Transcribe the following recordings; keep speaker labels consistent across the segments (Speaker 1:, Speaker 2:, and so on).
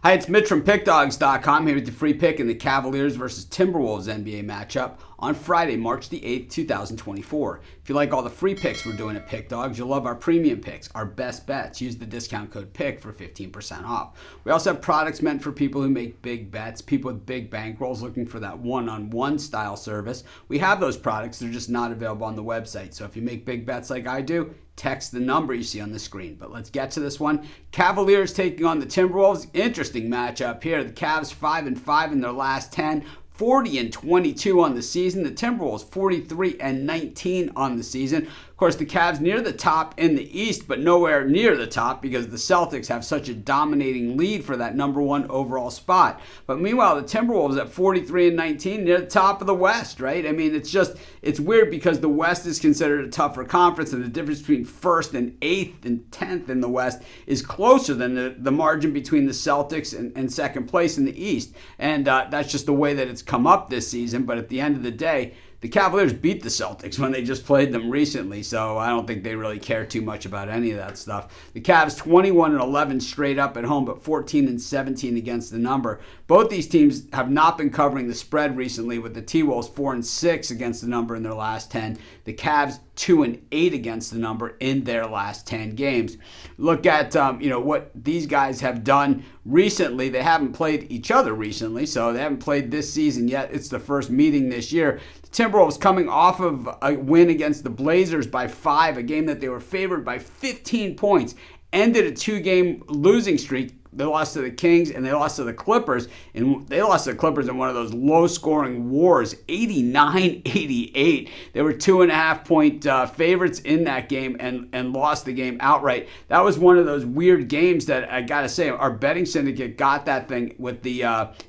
Speaker 1: Hi, it's Mitch from Pickdawgz.com here with the free pick in the Cavaliers versus Timberwolves NBA matchup on Friday, March the 8th, 2024. If you like all the free picks we're doing at Pickdawgz, you'll love our premium picks, our best bets. Use the discount code PICK for 15% off. We also have products meant for people who make big bets, people with big bankrolls looking for that one-on-one style service. We have those products, they're just not available on the website. So if you make big bets like I do, text the number you see on the screen. But let's get to this one. Cavaliers taking on the Timberwolves. Interesting matchup here. The Cavs 5-5 in their last 10. 40-22 on the season. The Timberwolves 43-19 on the season. Of course, the Cavs near the top in the East, but nowhere near the top because the Celtics have such a dominating lead for that number one overall spot. But meanwhile, the Timberwolves at 43-19 near the top of the West, right? I mean, it's weird because the West is considered a tougher conference, and the difference between first and 8th and 10th in the West is closer than the margin between the Celtics and second place in the East. And that's just the way that it's come up this season. But at the end of the day, the Cavaliers beat the Celtics when they just played them recently, so I don't think they really care too much about any of that stuff. The Cavs 21-11 straight up at home, but 14-17 against the number. Both these teams have not been covering the spread recently, with the T-Wolves 4-6 against the number in their last 10. The Cavs 2-8 against the number in their last 10 games. Look at what these guys have done recently. They haven't played each other recently, so they haven't played this season yet. It's the first meeting this year. Timberwolves coming off of a win against the Blazers by 5, a game that they were favored by 15 points, ended a 2-game losing streak. They lost to the Kings and they lost to the Clippers. And they lost to the Clippers in one of those low-scoring wars, 89-88. They were 2.5-point favorites in that game and lost the game outright. That was one of those weird games that I got to say, our betting syndicate got that thing with the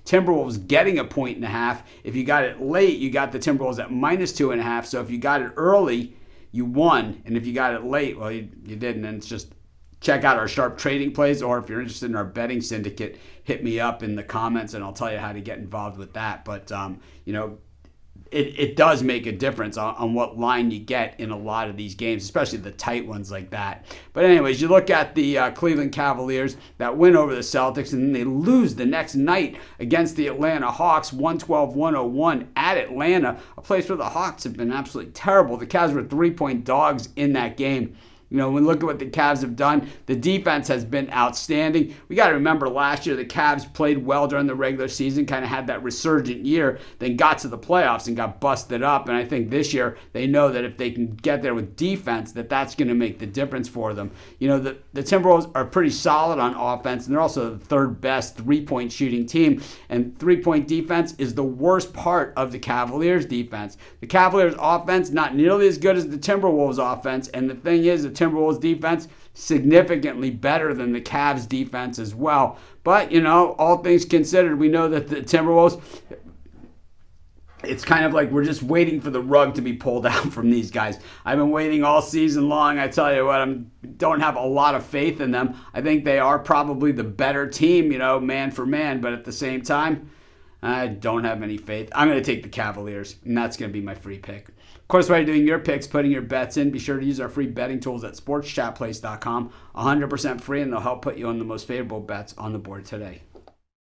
Speaker 1: Timberwolves getting 1.5. If you got it late, you got the Timberwolves at -2.5. So if you got it early, you won. And if you got it late, well, you didn't. And it's just... check out our sharp trading plays, or if you're interested in our betting syndicate, hit me up in the comments and I'll tell you how to get involved with that. But, it does make a difference on what line you get in a lot of these games, especially the tight ones like that. But anyways, you look at the Cleveland Cavaliers that win over the Celtics, and then they lose the next night against the Atlanta Hawks, 112-101 at Atlanta, a place where the Hawks have been absolutely terrible. The Cavs were 3-point dogs in that game. When we look at what the Cavs have done, the defense has been outstanding. We got to remember last year the Cavs played well during the regular season, kind of had that resurgent year, then got to the playoffs and got busted up. And I think this year they know that if they can get there with defense, that's going to make the difference for them. The Timberwolves are pretty solid on offense, and they're also the third best three-point shooting team. And three-point defense is the worst part of the Cavaliers defense. The Cavaliers offense, not nearly as good as the Timberwolves offense. And the thing is, the Timberwolves defense significantly better than the Cavs defense as well. But, all things considered, we know that the Timberwolves, it's kind of like we're just waiting for the rug to be pulled out from these guys. I've been waiting all season long. I tell you what, I don't have a lot of faith in them. I think they are probably the better team, man for man. But at the same time, I don't have any faith. I'm going to take the Cavaliers, and that's going to be my free pick. Of course, while you're doing your picks, putting your bets in, be sure to use our free betting tools at sportschatplace.com. 100% free, and they'll help put you on the most favorable bets on the board today.